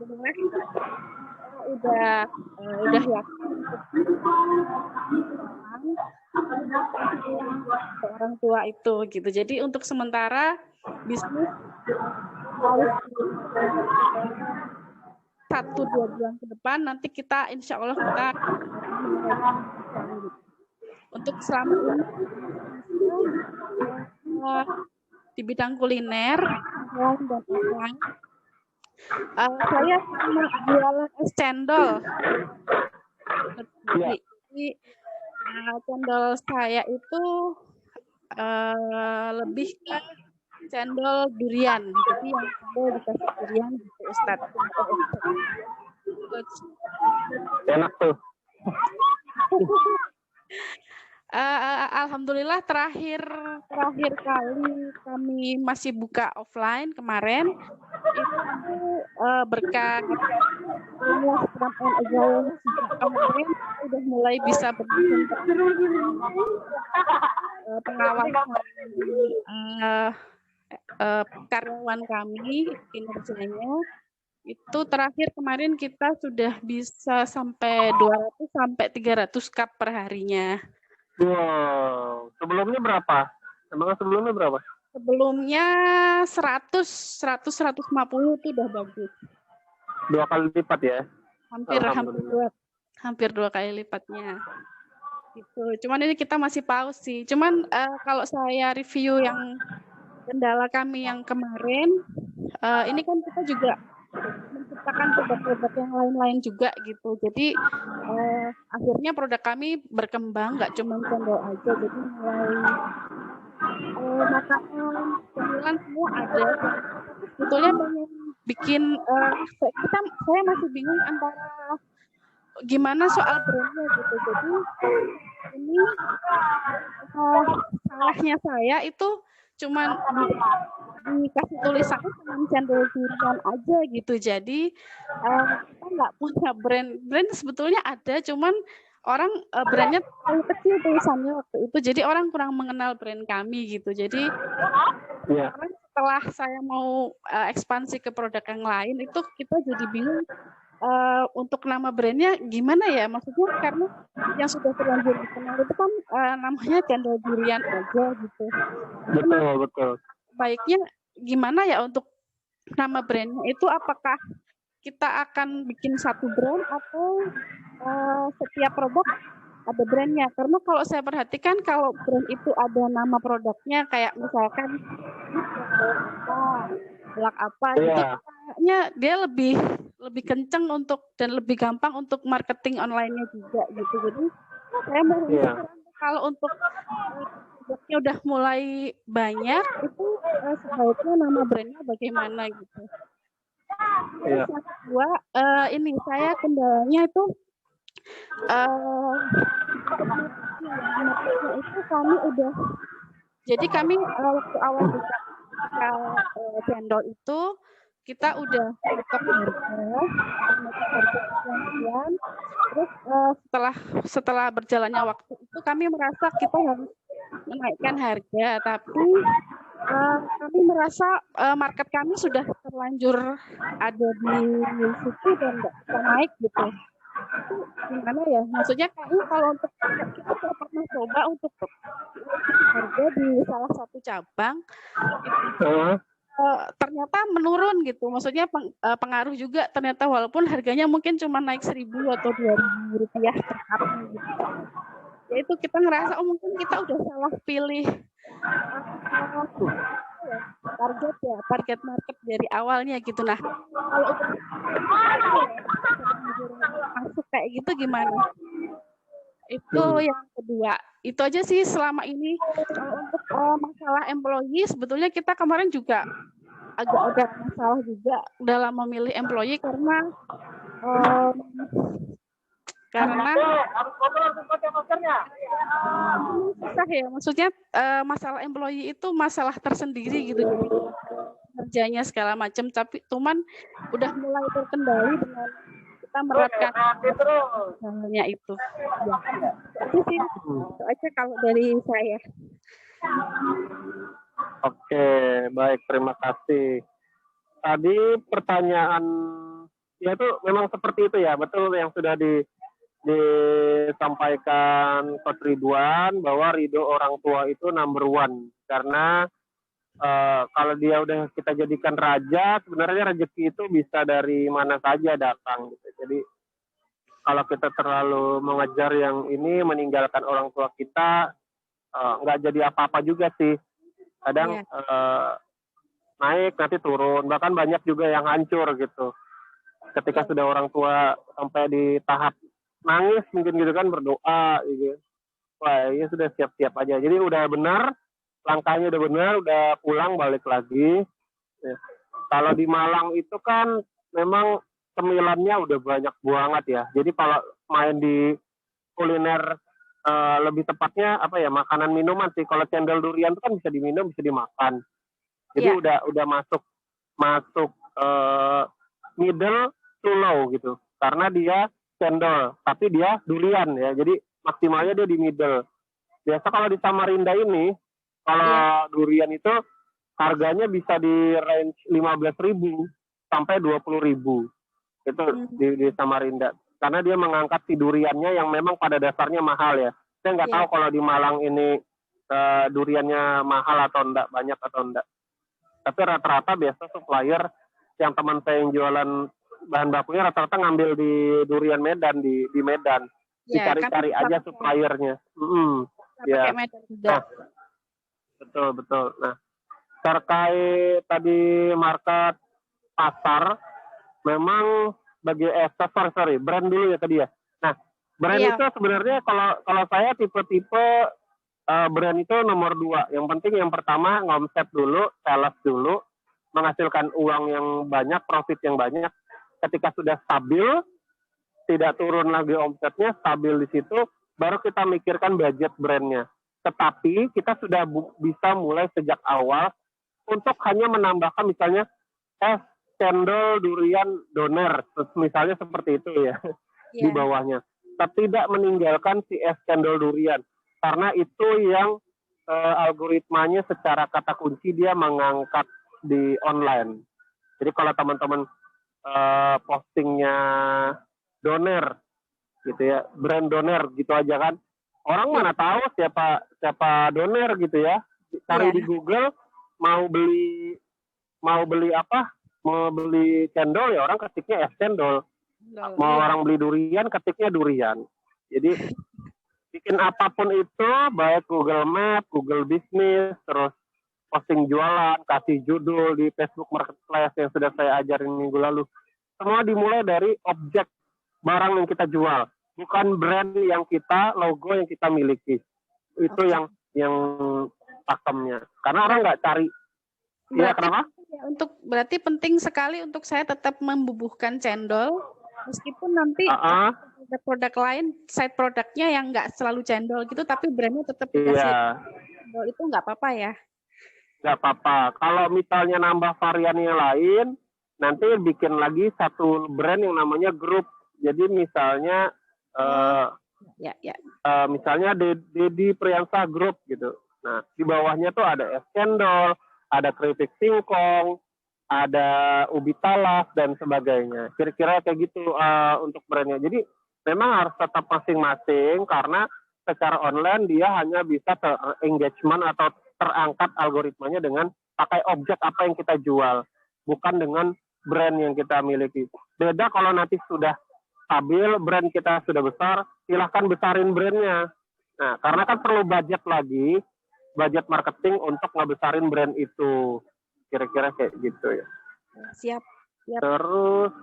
Speaker 6: Jadi udah yakin orang tua itu gitu. Jadi untuk sementara bisnis 1-2 bulan ke depan nanti kita insya Allah kita untuk selama ini di bidang kuliner dan offline. Saya jualan es cendol. Jadi cendol saya itu lebih ke cendol durian. Jadi yang cendol dikasih durian gitu, Ustadz.
Speaker 2: Enak tuh.
Speaker 6: Alhamdulillah terakhir kali kami masih buka offline kemarin itu berkat Scrum and Agile kemarin udah mulai bisa pengawasan karyawan kami kinerjanya. Itu terakhir kemarin kita sudah bisa sampai 200 sampai 300 cup per harinya.
Speaker 2: Wow, sebelumnya berapa? Emang sebelumnya berapa?
Speaker 6: Sebelumnya 100-150 itu udah bagus.
Speaker 2: 2 kali lipat ya?
Speaker 6: Hampir 2 kali lipatnya. Gitu. Cuman ini kita masih pause sih. Cuman kalau saya review yang kendala kami yang kemarin, ini kan kita juga menciptakan produk-produk yang lain-lain juga gitu. Jadi akhirnya produk kami berkembang, nggak cuma cendol aja. Jadi mulai makanan, cemilan semua ada. Sebetulnya pengen bikin, saya masih bingung antara gimana soal brandnya gitu. Jadi ini salahnya saya itu cuman dikasih tulisannya cuma cendol durian aja gitu. Jadi kita nggak punya brand sebetulnya ada, cuman orang brandnya terlalu kecil tulisannya waktu itu. Jadi orang kurang mengenal brand kami gitu. Jadi
Speaker 2: Iya.
Speaker 6: Karena setelah saya mau ekspansi ke produk yang lain itu kita jadi bingung untuk nama brandnya gimana ya, maksudnya karena yang sudah terlanjur dikenal itu kan namanya cendol durian aja gitu.
Speaker 2: Betul.
Speaker 6: Baiknya gimana ya untuk nama brandnya itu, apakah kita akan bikin satu brand atau setiap produk ada brandnya? Karena kalau saya perhatikan kalau brand itu ada nama produknya kayak misalkan gelak apa gitu, kayaknya dia lebih kenceng untuk dan lebih gampang untuk marketing online-nya juga gitu. Jadi saya mau kalau untuk produknya udah mulai banyak itu sebaiknya nama brandnya bagaimana gitu. Terus yang kedua, ini saya kendalanya itu itu kami udah, jadi kami waktu awal buka cendol itu kita udah tetap harga sekian, terus setelah berjalannya waktu itu kami merasa kita harus menaikkan harga, tapi kami merasa market kami sudah terlanjur ada di situ dan nggak bisa naik gitu. Itu gimana ya? Maksudnya kayaknya kalau untuk kita pernah coba untuk harga di salah satu cabang ternyata menurun gitu. Maksudnya pengaruh juga ternyata walaupun harganya mungkin cuma naik 1.000 atau 2.000 rupiah per cup gitu. Ya itu kita ngerasa mungkin kita udah salah pilih target market dari awalnya gitu. Nah, kalau masuk kayak gitu gimana? Itu yang kedua. Itu aja sih selama ini. Kalau untuk masalah employee sebetulnya kita kemarin juga agak ada masalah juga dalam memilih employee karena susah ya, maksudnya masalah employee itu masalah tersendiri gitu, jadi kerjanya segala macam, tapi cuman udah mulai terkendali dengan kita menerapkan halnya itu. Ya. Itu sih itu aja kalau dari saya.
Speaker 2: Oke, baik, terima kasih. Tadi pertanyaan ya itu memang seperti itu ya, betul yang sudah disampaikan Coach Ridwan bahwa ridho orang tua itu number one, karena kalau dia udah kita jadikan raja, sebenarnya rezeki itu bisa dari mana saja datang gitu. Jadi kalau kita terlalu mengejar yang ini, meninggalkan orang tua kita, nggak jadi apa-apa juga sih. Kadang naik nanti turun, bahkan banyak juga yang hancur gitu. Ketika sudah orang tua sampai di tahap nangis mungkin gitu kan, berdoa gitu. Wah, ya sudah siap-siap aja. Jadi udah benar, langkahnya udah benar, udah pulang balik lagi. Ya. Kalau di Malang itu kan memang cemilannya udah banyak banget ya. Jadi kalau main di kuliner lebih tepatnya apa ya, makanan minuman sih. Kalau cendol durian itu kan bisa diminum, bisa dimakan. Jadi udah masuk middle to low gitu. Karena dia cendol, tapi dia durian ya. Jadi maksimalnya dia di middle. Biasa kalau di Samarinda ini, kalau durian itu harganya bisa di range 15.000 sampai 20.000. Itu di Samarinda. Karena dia mengangkat si duriannya yang memang pada dasarnya mahal ya. Saya nggak tahu kalau di Malang ini duriannya mahal atau enggak, banyak atau enggak. Tapi rata-rata biasa supplier yang teman saya yang jualan bahan bakunya rata-rata ngambil di durian Medan, di Medan. Dicari-cari aja suppliernya. Ya.
Speaker 6: Medan juga.
Speaker 2: Nah, betul. Nah, terkait tadi market pasar, memang bagi brand dulu ya tadi ya. Nah, brand itu sebenarnya kalau saya tipe-tipe brand itu nomor 2. Yang penting yang pertama ngomset dulu, sales dulu, menghasilkan uang yang banyak, profit yang banyak. Ketika sudah stabil, tidak turun lagi omsetnya, stabil di situ, baru kita mikirkan budget brandnya. Tetapi kita sudah bisa mulai sejak awal untuk hanya menambahkan misalnya cendol durian doner, misalnya seperti itu ya, di bawahnya. Tidak meninggalkan si es cendol durian, karena itu yang algoritmanya secara kata kunci dia mengangkat di online. Jadi kalau teman-teman postingnya doner gitu ya, brand doner gitu aja kan, orang mana tahu siapa doner gitu ya. Cari di Google mau beli apa, mau beli cendol ya orang ketiknya es cendol, mau orang beli durian ketiknya durian. Jadi bikin apapun itu, baik Google Map, Google Business, terus posting jualan, kasih judul di Facebook Marketplace yang sudah saya ajarin minggu lalu, semua dimulai dari objek barang yang kita jual, bukan brand yang kita, logo yang kita miliki. Itu yang pakemnya. Karena orang nggak cari. Iya, kenapa?
Speaker 6: Berarti penting sekali untuk saya tetap membubuhkan cendol, meskipun nanti produk lain, side produknya yang nggak selalu cendol gitu, tapi brandnya tetap dikasih cendol, itu nggak apa-apa ya?
Speaker 2: Nggak apa-apa. Kalau misalnya nambah variannya lain, nanti bikin lagi satu brand yang namanya grup. Jadi misalnya misalnya Dedi Priyansa Group gitu. Nah, di bawahnya tuh ada es cendol, ada keripik singkong, ada ubi talas dan sebagainya. Kira-kira kayak gitu untuk brandnya. Jadi memang harus tetap masing-masing karena secara online dia hanya bisa ter-engagement atau terangkat algoritmanya dengan pakai objek apa yang kita jual, bukan dengan brand yang kita miliki. Beda kalau nanti sudah stabil, brand kita sudah besar, silahkan besarin brandnya. Nah, karena kan perlu budget lagi, budget marketing untuk ngebesarin brand itu. Kira-kira kayak gitu ya.
Speaker 6: Siap.
Speaker 2: Terus,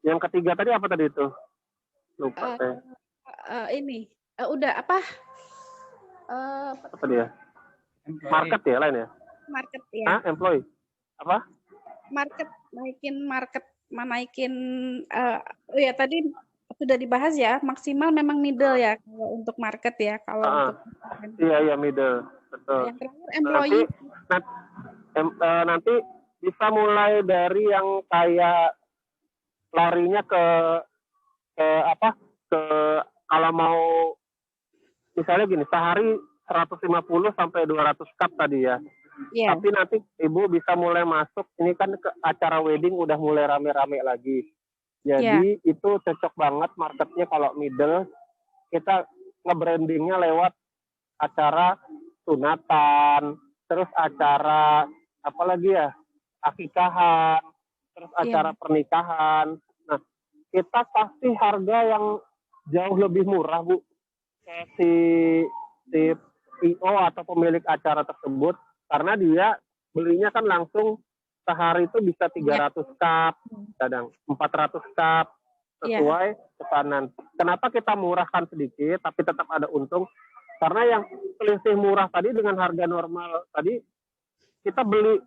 Speaker 2: yang ketiga tadi apa tadi itu? Lupa saya.
Speaker 6: Udah apa?
Speaker 2: Apa tadi ya? Market ya lain ya?
Speaker 6: Market ya.
Speaker 2: Employee. Apa?
Speaker 6: Market, naikin tadi sudah dibahas ya, maksimal memang middle ya kalau untuk market ya, kalau untuk
Speaker 2: iya middle, betul.
Speaker 6: Yang terakhir employee.
Speaker 2: Nanti bisa mulai dari yang kayak larinya ke kalau mau misalnya gini, sehari 150 sampai 200 cup tadi ya.
Speaker 6: Yeah.
Speaker 2: Tapi nanti Ibu bisa mulai masuk, ini kan ke acara wedding udah mulai rame-rame lagi. Jadi itu cocok banget marketnya kalau middle, kita nge-brandingnya lewat acara sunatan, terus acara apalagi ya, akikahan, terus acara pernikahan. Nah, kita pasti harga yang jauh lebih murah, Bu. Kayak si PO atau pemilik acara tersebut, karena dia belinya kan langsung sehari itu bisa 300 cup, kadang 400 cup, sesuai pesanan. Kenapa kita murahkan sedikit, tapi tetap ada untung? Karena yang selisih murah tadi dengan harga normal tadi, kita beli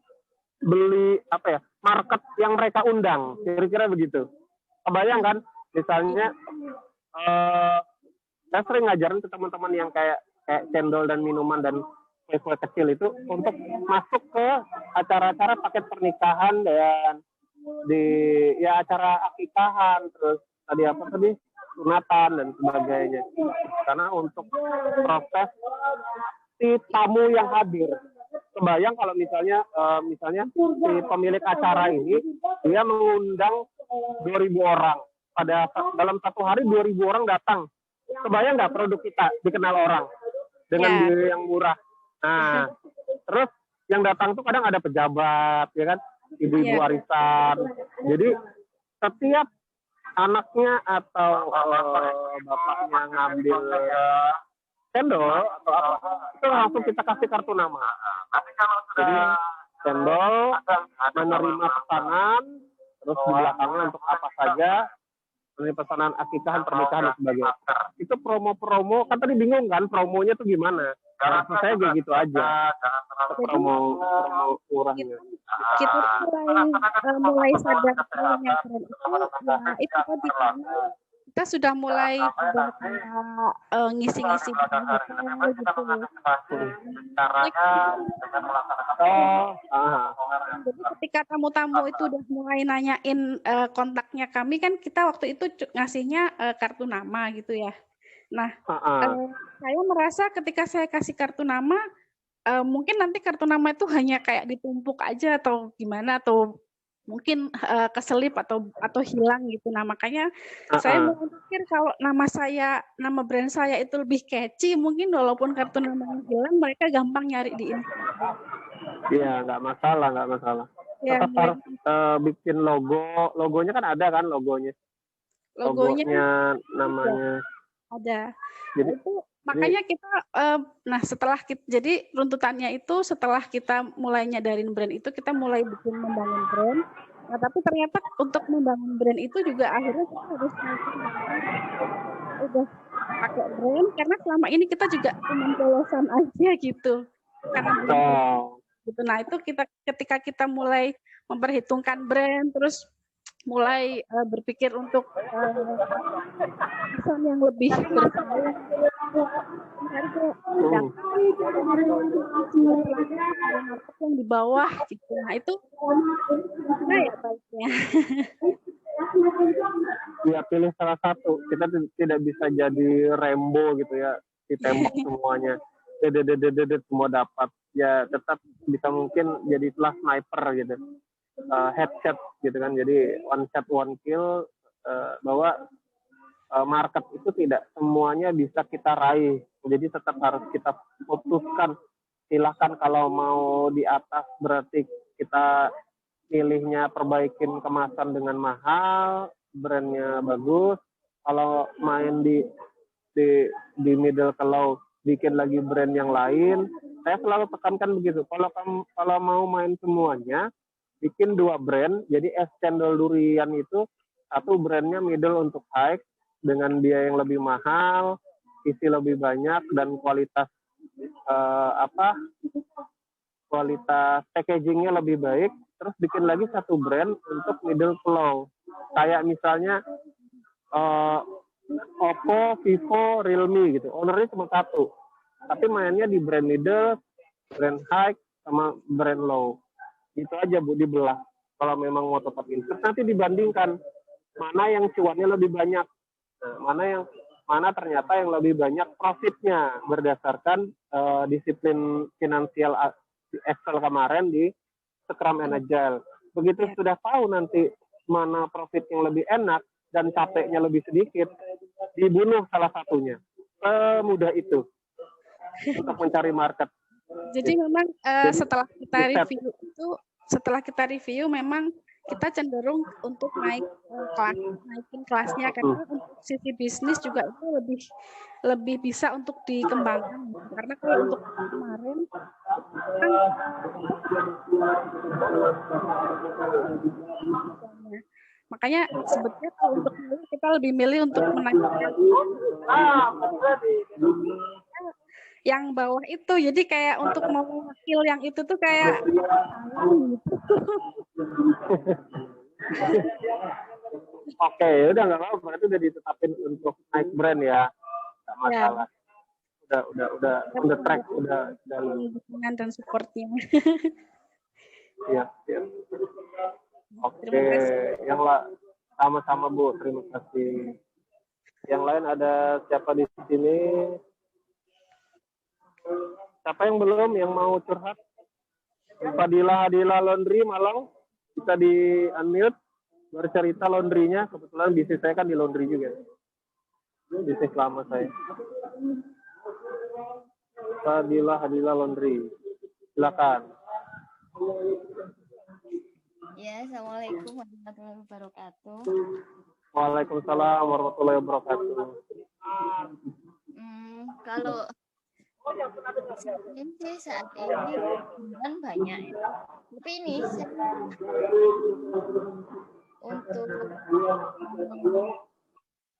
Speaker 2: market yang mereka undang, kira-kira begitu. Kebayang kan? Misalnya, saya sering ngajarin ke teman-teman yang kayak cendol dan minuman dan kue-kue kecil itu untuk masuk ke acara-acara paket pernikahan dan acara akikahan, terus tadi sunatan dan sebagainya. Karena untuk proses si tamu yang hadir. Kebayang kalau misalnya si pemilik acara ini dia mengundang 2.000 orang. Dalam satu hari 2.000 orang datang. Kebayang nggak produk kita dikenal orang dengan biaya yang murah. Nah, terus yang datang tuh kadang ada pejabat, ya kan, ibu-ibu arisan. Jadi setiap anaknya atau bapaknya ngambil cendol atau apa, itu langsung kita kasih kartu nama. Jadi cendol menerima pesanan, terus di belakangnya untuk apa saja, menerima pesanan akikahan, pernikahan dan sebagainya. Itu promo-promo, kan tadi bingung kan promonya tuh gimana? Karena saya kayak gitu aja. Promo kurangnya.
Speaker 6: Kita mulai sadar yang keren itu tadi kita sudah mulai ngisi-ngisi gitu. Jadi ketika tamu-tamu itu udah mulai nanyain kontaknya kami, kan kita waktu itu ngasihnya kartu nama gitu ya. Nah, saya merasa ketika saya kasih kartu nama, mungkin nanti kartu nama itu hanya kayak ditumpuk aja atau gimana, atau mungkin keselip atau hilang gitu. Nah makanya saya mau pikir kalau nama brand saya itu lebih catchy, mungkin walaupun kartu namanya hilang, mereka gampang nyari di Instagram.
Speaker 2: Iya, nggak masalah.
Speaker 6: Ya,
Speaker 2: Tetap harus bikin logonya kan ada kan logonya
Speaker 6: logonya
Speaker 2: namanya
Speaker 6: ada.
Speaker 2: jadi
Speaker 6: Itu makanya kita jadi runtutannya itu setelah kita mulai nyadarin brand itu, kita mulai bikin membangun brand. Nah tapi ternyata untuk membangun brand itu juga akhirnya kita harus udah pakai brand, karena selama ini kita juga cuma polosan aja gitu, karena gitu. Nah itu ketika kita mulai memperhitungkan brand, terus mulai berpikir untuk pesan yang lebih bersaing, market yang di bawah gitu. Nah itu gimana ya baiknya?
Speaker 2: Ya pilih salah satu. Kita tidak bisa jadi Rambo gitu ya, ditembak semuanya, semua dapat. Ya tetap bisa mungkin jadi sniper gitu, headshot gitu kan. Jadi one shot one kill, bahwa market itu tidak semuanya bisa kita raih. Jadi tetap harus kita putuskan. Silahkan kalau mau di atas berarti kita pilihnya perbaikin kemasan dengan mahal, brandnya bagus. Kalau main di middle ke low, bikin lagi brand yang lain. Saya selalu tekankan begitu. Kalau mau main semuanya, bikin 2 brand. Jadi es cendol durian itu satu brandnya middle untuk high dengan biaya yang lebih mahal, isi lebih banyak dan kualitas kualitas packagingnya lebih baik. Terus bikin lagi satu brand untuk middle ke low. Kayak misalnya Oppo, Vivo, Realme gitu. Ownernya cuma satu. Tapi mainnya di brand middle, brand high, sama brand low. Itu aja Bu, dibelah. Kalau memang mau tetap invest, nanti dibandingkan mana yang cuannya lebih banyak. Nah, mana ternyata yang lebih banyak profitnya berdasarkan disiplin finansial Excel kemarin di Scrum and Agile. Begitu sudah tahu nanti mana profit yang lebih enak dan capeknya lebih sedikit, dibunuh salah satunya. Semudah itu untuk mencari market.
Speaker 6: Jadi memang setelah kita review memang kita cenderung untuk naikin kelasnya, karena untuk sisi bisnis juga itu lebih bisa untuk dikembangkan. Karena kalau untuk kemarin kan makanya sebetulnya kalau untuk kita lebih milih untuk menaikkan yang bawah itu. Jadi kayak untuk mewakil yang itu tuh kayak
Speaker 2: Oke, udah nggak apa-apa, berarti udah ditetapin untuk naik brand ya, nggak masalah. Udah on the track, udah
Speaker 6: dukungan dan supportnya.
Speaker 2: Siap. Oke, yang sama-sama Bu, terima kasih. Yang lain ada siapa di sini? Siapa yang belum, yang mau curhat? Fadila Laundry Malang, bisa di unmute, bercerita laundrynya. Kebetulan bisnis saya kan di laundry juga, bisnis lama saya. Fadila Laundry, silakan.
Speaker 7: Ya, assalamualaikum warahmatullahi wabarakatuh.
Speaker 2: Waalaikumsalam warahmatullahi wabarakatuh.
Speaker 7: Kalau ini saat ini kan banyak ya. Tapi ini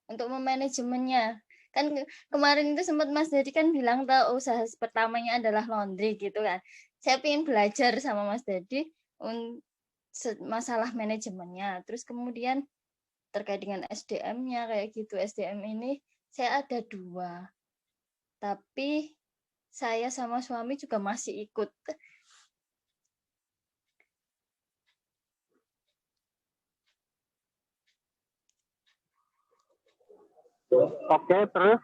Speaker 7: untuk memanajemennya, kan kemarin itu sempat Mas Dedi kan bilang tahu usaha pertamanya adalah laundry gitu kan. Saya ingin belajar sama Mas Dedi masalah manajemennya. Terus kemudian terkait dengan SDM-nya kayak gitu. SDM ini saya ada 2, tapi saya sama suami juga masih ikut.
Speaker 2: Oke, terus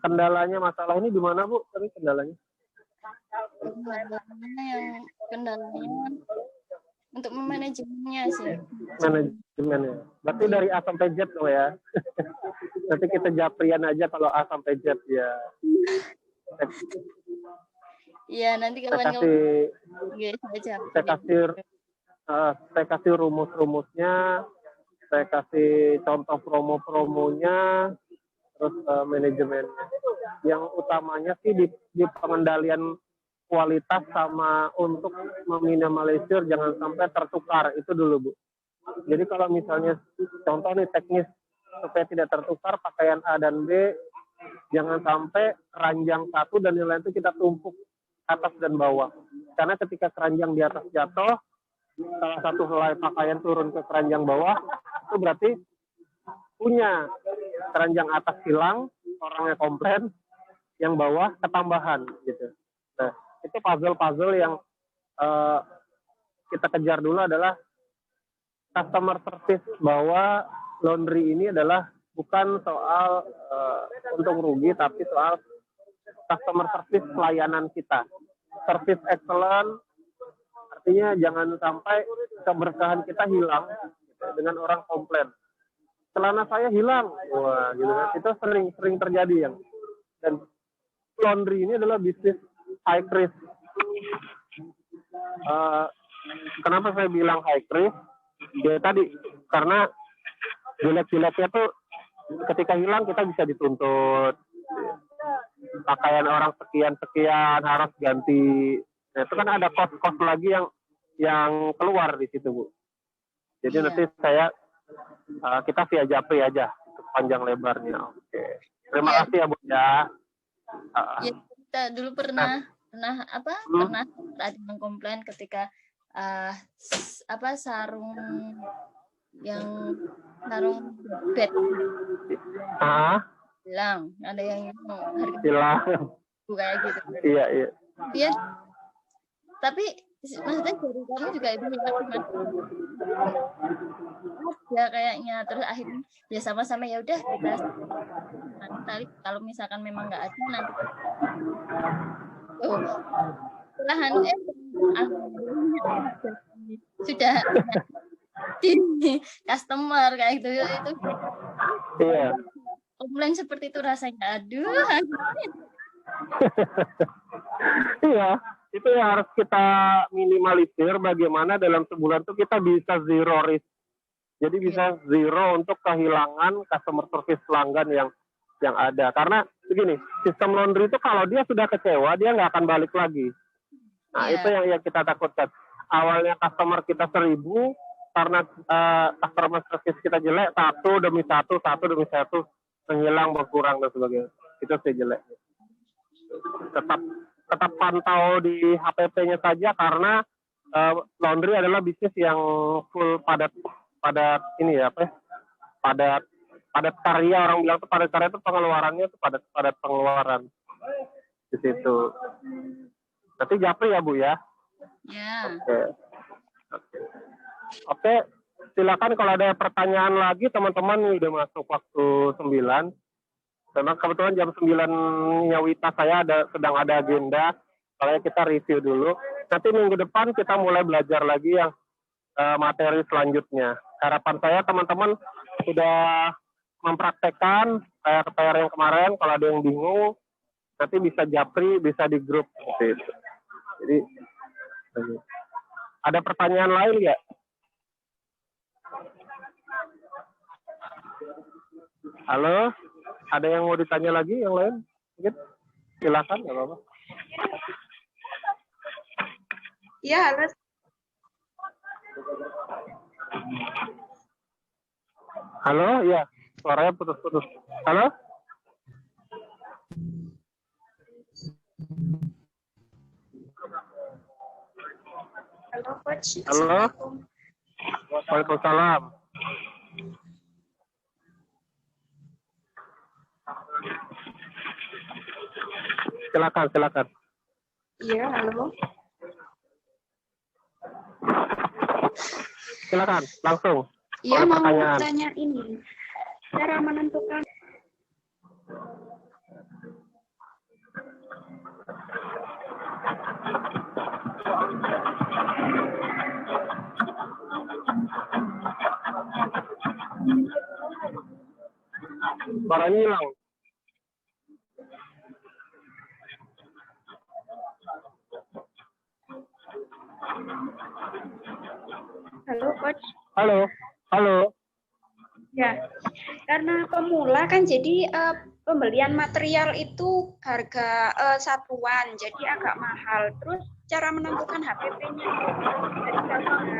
Speaker 2: kendalanya masalah ini di mana Bu? Tadi kendalanya?
Speaker 7: kendalanya untuk memanajemennya sih.
Speaker 2: Manajemennya. Berarti dari A sampai Z dong ya. Nanti kita japrian aja kalau A sampai Z ya.
Speaker 7: Iya, nanti
Speaker 2: Saya
Speaker 7: kawan-kawan
Speaker 2: saya kasih rumus-rumusnya, saya kasih contoh promo-promonya, terus manajemennya. Yang utamanya sih di pengendalian kualitas sama untuk meminimalisir jangan sampai tertukar, itu dulu Bu. Jadi kalau misalnya contoh nih teknis supaya tidak tertukar pakaian A dan B, jangan sampai keranjang satu dan yang lain itu kita tumpuk atas dan bawah. Karena ketika keranjang di atas jatuh, salah satu helai pakaian turun ke keranjang bawah, itu berarti punya keranjang atas hilang, orangnya komplain, yang bawah ketambahan gitu. Nah, itu puzzle-puzzle yang kita kejar dulu adalah customer service, bahwa laundry ini adalah bukan soal untung rugi, tapi soal customer service pelayanan kita. Service excellent, artinya jangan sampai keberkahan kita hilang dengan orang komplain. Celana saya hilang, wah gitu kan. Itu sering terjadi yang. Dan laundry ini adalah bisnis high risk. Kenapa saya bilang high risk? Ya tadi karena jelek-jeleknya tuh ketika hilang kita bisa dituntut. Pakaian orang sekian harus ganti. Nah, itu kan ada kos-kos lagi yang keluar di situ Bu. Jadi nanti kita via Japri aja panjang lebarnya. Oke. Terima kasih ya Bu ya.
Speaker 7: Ya, kita dulu pernah ada yang komplain ketika sarung bed hilang, ada yang
Speaker 2: hilang
Speaker 7: kayak gitu.
Speaker 2: Iya.
Speaker 7: Iya. Tapi maksudnya dari kamu juga itu ya kayaknya, terus akhirnya ya sama-sama ya udah kita nanti kalau misalkan memang nggak ada nanti sudah di customer kayak gitu itu.
Speaker 2: Iya.
Speaker 7: Komplain seperti itu rasanya aduh.
Speaker 2: Iya, itu yang harus kita minimalisir, bagaimana dalam sebulan tuh kita bisa zero risk. Jadi bisa zero untuk kehilangan customer service pelanggan yang ada. Karena begini, sistem laundry itu kalau dia sudah kecewa, dia nggak akan balik lagi. Nah, itu yang kita takutkan. Awalnya customer kita 1.000, karena customer service kita jelek, satu demi satu, menghilang, berkurang, dan sebagainya. Itu sih jelek. Tetap pantau di HPP-nya saja, karena laundry adalah bisnis yang full padat ini ya, padat karya. Orang bilang tuh padat karya itu pengeluarannya tuh padat pengeluaran di situ. Nanti Japri ya Bu ya.
Speaker 7: Ya.
Speaker 2: Oke. Silakan kalau ada pertanyaan lagi teman-teman, udah masuk waktu 9. Memang kebetulan jam 9-nya Wita saya sedang ada agenda. Soalnya kita review dulu. Nanti minggu depan kita mulai belajar lagi yang materi selanjutnya. Harapan saya teman-teman sudah mempraktekkan PR yang kemarin. Kalau ada yang bingung, nanti bisa Japri, bisa di grup. Jadi, ada pertanyaan lain nggak? Halo, ada yang mau ditanya lagi yang lain? Mungkin silakan, nggak apa-apa.
Speaker 8: Iya, halo.
Speaker 2: Halo, ya, suaranya putus-putus. Halo?
Speaker 8: Halo, Coach.
Speaker 2: Halo? Waalaikumsalam. Silakan.
Speaker 8: Iya, halo.
Speaker 2: Silakan, langsung.
Speaker 8: Iya, mau tanya ini. Cara menentukan
Speaker 2: Suaranya hilang.
Speaker 8: Halo, Coach.
Speaker 2: Halo, halo.
Speaker 8: Ya, karena pemula kan jadi pembelian material itu harga satuan, jadi agak mahal. Terus cara menentukan HPP-nya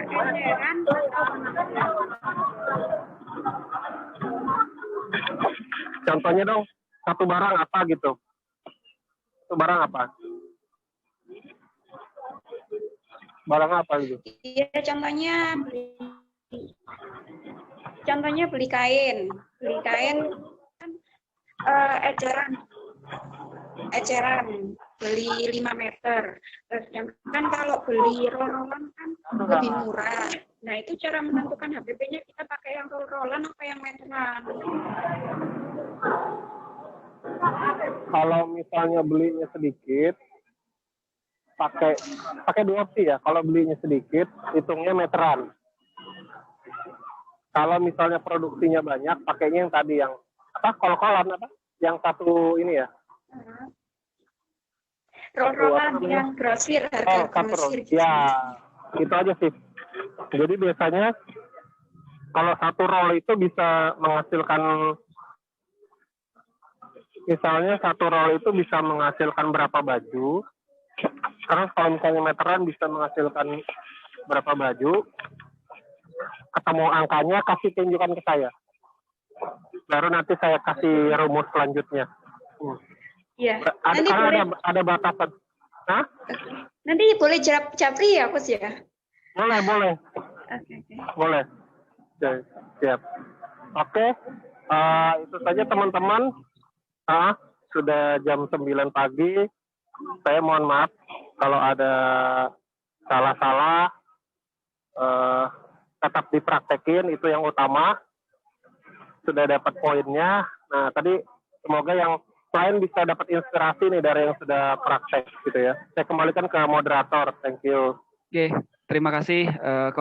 Speaker 8: dari eceran atau pengaturan?
Speaker 2: Contohnya dong, satu barang apa gitu? Satu barang apa? Barang apa gitu?
Speaker 8: Iya, contohnya beli kain kan eceran beli 5 meter. Terus kan kalau beli roll-rollan kan lebih murah. Nah, itu cara menentukan HPP-nya kita pakai yang roll-rollan apa yang meteran.
Speaker 2: Kalau misalnya belinya sedikit, pakai dua opsi ya. Kalau belinya sedikit, hitungnya meteran. Kalau misalnya produksinya banyak, pakainya yang tadi yang apa? Kol-kolan apa? Yang satu ini ya.
Speaker 8: Roll-rollan yang grosir, harga grosir. Gitu.
Speaker 2: Ya, itu aja sih. Jadi biasanya kalau satu roll itu bisa menghasilkan, misalnya satu roll itu bisa menghasilkan berapa baju. Karena kalau misalnya meteran bisa menghasilkan berapa baju, ketemu angkanya, kasih tunjukkan ke saya. Baru nanti saya kasih rumus selanjutnya.
Speaker 8: Iya.
Speaker 2: Ada batasan. Hah?
Speaker 8: Nanti boleh japri ya, Coach ya?
Speaker 2: Boleh.
Speaker 8: Oke.
Speaker 2: Boleh. Siap. Oke. Itu saja teman-teman. Sudah jam 9 pagi. Saya mohon maaf kalau ada salah-salah. Tetap dipraktekin, itu yang utama. Sudah dapat poinnya. Nah, tadi semoga yang lain bisa dapat inspirasi nih dari yang sudah praktek gitu ya. Saya kembalikan ke moderator. Thank you.
Speaker 1: Oke, terima kasih